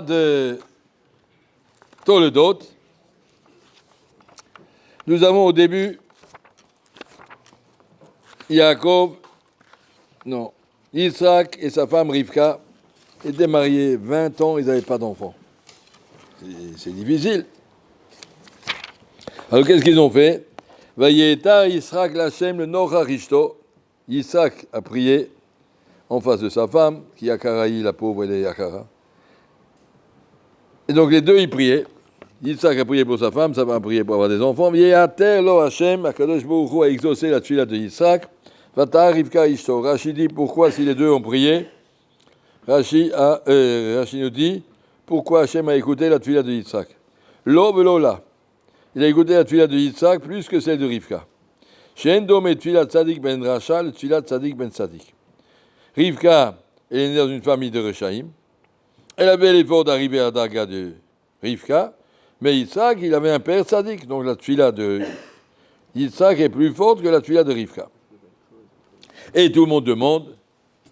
De Toledot, nous avons au début Yitzhak et sa femme Rivka étaient mariés 20 ans, ils n'avaient pas d'enfants. C'est difficile. Alors qu'est-ce qu'ils ont fait? Vayeta Yitzhak Lachem le Nocha Rishto. Yitzhak a prié en face de sa femme, qui Yakaraï, la pauvre, elle est Yakara. Et donc les deux, ils priaient. Yitzhak a prié pour sa femme a prié pour avoir des enfants. V'yehater lo Hashem, Akadosh Baruch Hu a exaucé la tefila de Yitzhak. Vata Rivka Ishto. Rashi dit pourquoi si les deux ont prié. Rashi nous dit pourquoi Hashem a écouté la tefila de Yitzhak. Lo velo la. Il a écouté la tefila de Yitzhak plus que celle de Rivka. She'en dome tefila tzadik ben Rasha, le tefila tzadik ben tzadik. Rivka, elle est née dans une famille de Rechaïm. Elle avait l'effort d'arriver à Daga de Rivka, mais Yitzhak, il avait un père tzaddik, donc la tefila de Yitzhak est plus forte que la tefila de Rivka. Et tout le monde demande,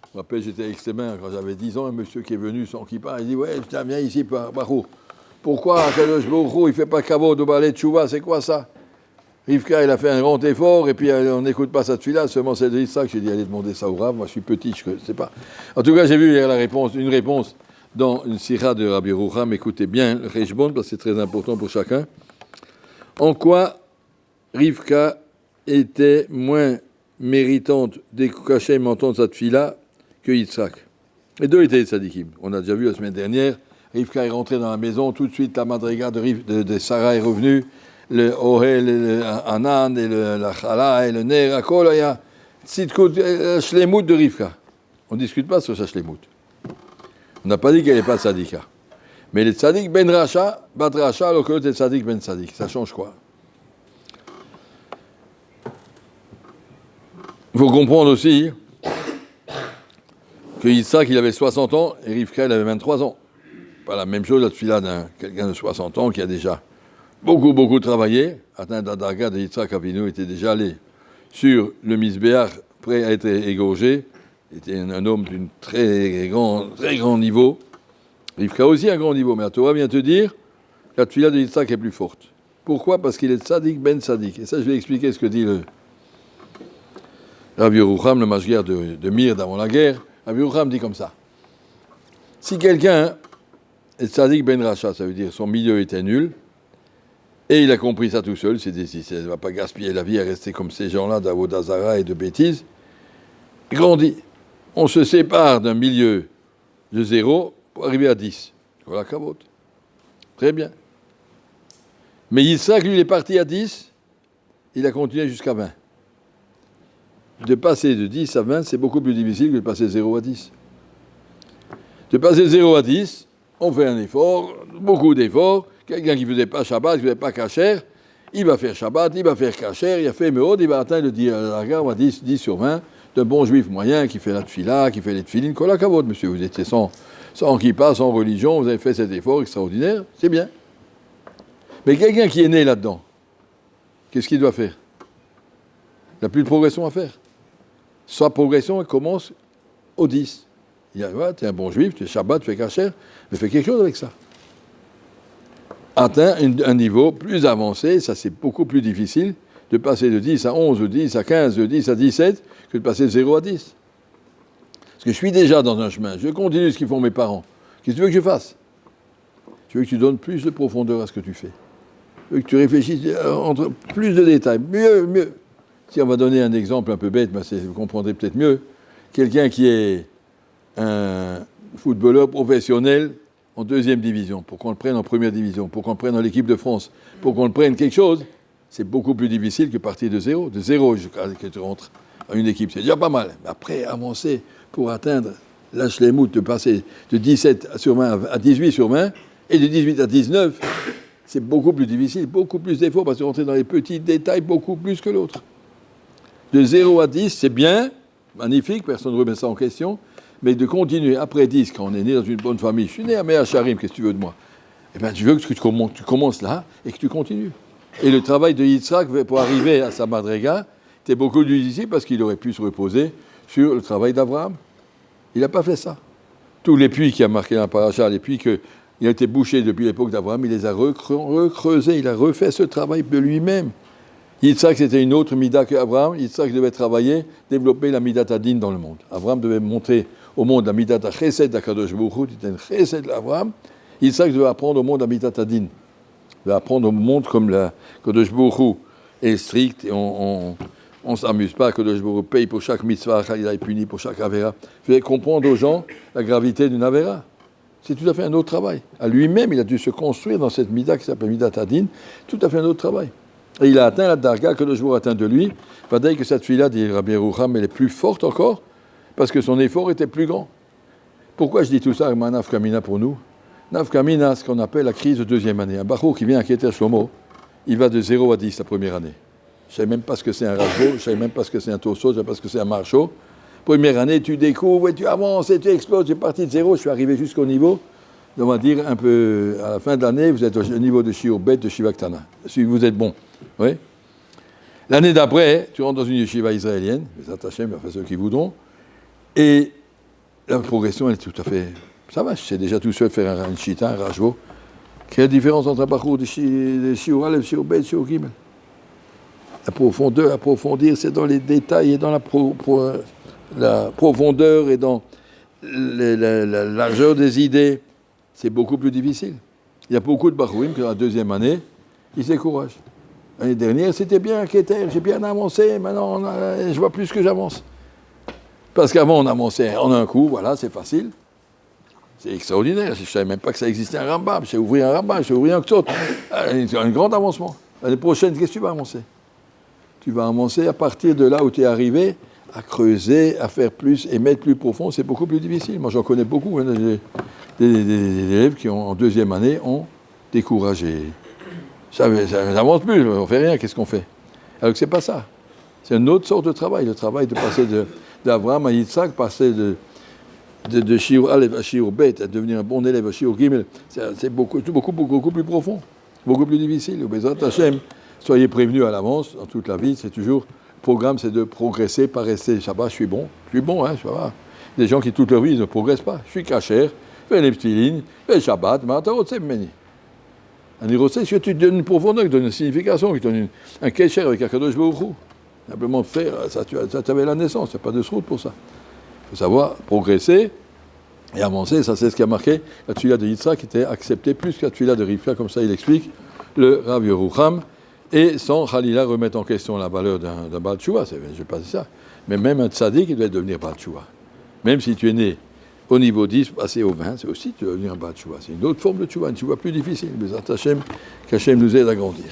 je me rappelle, j'étais extrêmement quand j'avais 10 ans, un monsieur qui est venu sans kippa, il dit, ouais, putain, viens ici, Barou. Pourquoi Akadosh Baruch Hu, il ne fait pas kavod de balai tchouva, c'est quoi ça? Rivka, il a fait un grand effort, et puis on n'écoute pas sa tefila, seulement c'est de Yitzhak. J'ai dit, allez demander ça au Rav, moi je suis petit, je ne sais pas. En tout cas, j'ai vu une réponse dans une sira de Rabbi Yerucham. Écoutez bien le Reshbon, parce que c'est très important pour chacun. En Rivka était moins méritante d'Hashem entendre sa tefila que Yitzhak. Les deux étaient tzadikim. On a déjà vu la semaine dernière, Rivka est rentrée dans la maison, tout de suite la madriga de Sarah est revenue, le Ohel, le Anan, et la Chala, et le Ner, Akol, il y a Shlemut de Rivka. On ne discute pas sur sa Shlemut. On n'a pas dit qu'elle n'est pas tzadika. Mais les tzadik ben Rasha, bat Rasha, alors que l'autre est tzadik ben tzadik. Ça change quoi? Il faut comprendre aussi que Yitzhak, il avait 60 ans et Rivka, il avait 23 ans. Pas la même chose, la tefila d'un quelqu'un de 60 ans qui a déjà beaucoup travaillé. Atteint d'Adaga de Yitzhak Avinu était déjà allé sur le Misbéach, prêt à être égorgé. Il était un homme d'un très grand niveau. Rivka aussi un grand niveau, mais la Torah vient te dire la tefila de Yitzhak est plus forte. Pourquoi? Parce qu'il est tzadik ben tzadik. Et ça, je vais expliquer ce que dit le Rabbi Yerucham, le mashgiach de Mir d'avant la guerre. Rabbi Yerucham dit comme ça. Si quelqu'un est tzadik ben Rasha, ça veut dire son milieu était nul, et il a compris ça tout seul, il ne va pas gaspiller la vie à rester comme ces gens-là d'Avodah Zara et de bêtises, il grandit. On se sépare d'un milieu de 0 pour arriver à 10. Voilà, kavod. Très bien. Mais Yitzhak, lui, il est parti à 10, il a continué jusqu'à 20. De passer de 10 à 20, c'est beaucoup plus difficile que de passer de 0 à 10. De passer de 0 à 10, on fait un effort, beaucoup d'efforts. Quelqu'un qui ne faisait pas Shabbat, qui ne faisait pas Kacher, il va faire Shabbat, il va faire Kacher, il a fait Meod, il va atteindre le 10 sur 20, d'un bon juif moyen qui fait la tefila, qui fait les tefilines. Kol hakavod, monsieur, vous étiez sans kippa, sans religion, vous avez fait cet effort extraordinaire, c'est bien. Mais quelqu'un qui est né là-dedans, qu'est-ce qu'il doit faire? Il n'a plus de progression à faire. Sa progression, elle commence au 10. Il dit, ouais, tu es un bon juif, tu fais Shabbat, tu fais Kacher, mais fais quelque chose avec ça. Atteint un niveau plus avancé, ça c'est beaucoup plus difficile de passer de 10 à 11, de 10 à 15, de 10 à 17, que de passer de 0 à 10. Parce que je suis déjà dans un chemin, je continue ce qu'ils font mes parents. Qu'est-ce que tu veux que je fasse? Je veux que tu donnes plus de profondeur à ce que tu fais. Je veux que tu réfléchisses entre plus de détails, mieux. Si on va donner un exemple un peu bête, mais vous comprendrez peut-être mieux. Quelqu'un qui est un footballeur professionnel en 2e division, pour qu'on le prenne en 1re division, pour qu'on le prenne dans l'équipe de France, pour qu'on le prenne quelque chose, c'est beaucoup plus difficile que partir de 0. De 0 jusqu'à que tu rentres à une équipe, c'est déjà pas mal. Mais après, avancer pour atteindre l'Hlemout, de passer de 17 sur 20 à 18 sur 20, et de 18 à 19, c'est beaucoup plus difficile, beaucoup plus d'efforts, parce que rentrer dans les petits détails beaucoup plus que l'autre. De 0 à 10, c'est bien, magnifique, personne ne remet ça en question, mais de continuer après 10, quand on est né dans une bonne famille, je suis né à Mea Sharim, qu'est-ce que tu veux de moi? Eh bien, tu veux que tu commences là et que tu continues. Et le travail de Yitzhak pour arriver à sa madriga était beaucoup plus difficile parce qu'il aurait pu se reposer sur le travail d'Abraham. Il n'a pas fait ça. Tous les puits qui a marqué dans la paracha, les puits que Il a été bouché depuis l'époque d'Abraham, il les a recreusés, il a refait ce travail de lui-même. Yitzhak, c'était une autre mida qu'Abraham. Yitzhak devait travailler, développer la midat adin dans le monde. Abraham devait montrer au monde la midat chesed d'Akadosh Baruch Hu, c'était une chesed d'Abraham. Yitzhak devait apprendre au monde la midat adin. Il devait apprendre au monde comme la Kadosh Baruch Hu est strict et on ne s'amuse pas. Kadosh Baruch Hu paye pour chaque mitzvah, il est puni pour chaque avera. Il fallait comprendre aux gens la gravité d'une avera. C'est tout à fait un autre travail. À lui-même, il a dû se construire dans cette mida qui s'appelle midat adin, tout à fait un autre travail. Et il a atteint la darga que le jour atteint de lui. Va dire que cette fille-là, dit Rabbi Yerucham, elle est plus forte encore, parce que son effort était plus grand. Pourquoi je dis tout ça, Naf Kamina pour nous? Naf Kamina, ce qu'on appelle la crise de deuxième année. Un Bachour qui vient inquiéter Shlomo, il va de 0 à 10 la première année. Je ne sais même pas ce que c'est un Rajbo, je ne sais même pas ce que c'est un Tosso, je ne sais pas ce que c'est un Marcho. Première année, tu découvres, et tu avances, et tu exploses. J'ai parti de 0, je suis arrivé jusqu'au niveau, on va dire un peu, à la fin de l'année, vous êtes au niveau de Shiur Bet, de Shivaktana. Si vous êtes bon. Oui. L'année d'après, tu rentres dans une yeshiva israélienne, les attachés, mais enfin ceux qui voudront, et la progression, elle est tout à fait... Ça va, je sais déjà tout seul faire un shita, un rajvo. Quelle différence entre un parcours de Shiur Aleph, Shiur Bet, Shiur Gimel? La profondeur, approfondir, c'est dans les détails et dans la profondeur et dans la largeur des idées. C'est beaucoup plus difficile. Il y a beaucoup de Bachouim qui, dans la deuxième année, ils se découragent. L'année dernière, c'était bien, Keter, j'ai bien avancé, maintenant, je vois plus que j'avance. Parce qu'avant, on avançait en un coup, voilà, c'est facile. C'est extraordinaire, je ne savais même pas que ça existait un Rambam, j'ai ouvert un Rambam, j'ai ouvert un Ktsot. Un grand avancement. L'année prochaine, qu'est-ce que tu vas avancer? Tu vas avancer à partir de là où tu es arrivé, à creuser, à faire plus et mettre plus profond, c'est beaucoup plus difficile. Moi, j'en connais beaucoup, hein, des élèves qui, en deuxième année, ont découragé. Ça n'avance plus, on ne fait rien, qu'est-ce qu'on fait? Alors que ce n'est pas ça. C'est une autre sorte de travail, le travail de passer d'Abraham à Yitzhak, passer de Shiur Aleph à Shiur Bet, à devenir un bon élève à Shiur Gimel, c'est beaucoup plus profond, beaucoup plus difficile. Bezrat Hashem, soyez prévenus à l'avance, dans toute la vie, c'est toujours, le programme c'est de progresser, pas rester Shabbat, je suis bon, hein, ça va. Des gens qui toute leur vie, ils ne progressent pas. Je suis kasher, fais les petites lignes, fais Shabbat, mais attends, c'est meni. Un irosé, c'est que tu donnes une profondeur, qui donne une signification, qui donne un kesher avec Akadosh Baruch Hu. Simplement faire, ça tu avais la naissance, il n'y a pas de route pour ça. Il faut savoir progresser et avancer, ça c'est ce qui a marqué la tuila de Yitzhak qui était acceptée plus que la tuila de Rivka, comme ça il explique le Rav Yerucham, et sans Khalila remettre en question la valeur d'un Baal Tshuva, je ne vais pas dire ça, mais même un tzaddik il doit devenir Baal Tshuva. Même si tu es né au niveau 10, passer au 20, c'est aussi tu vas devenir un Baal Tshuva. C'est une autre forme de Tshuva, une Tshuva plus difficile, mais qu'Hachem nous aide à grandir.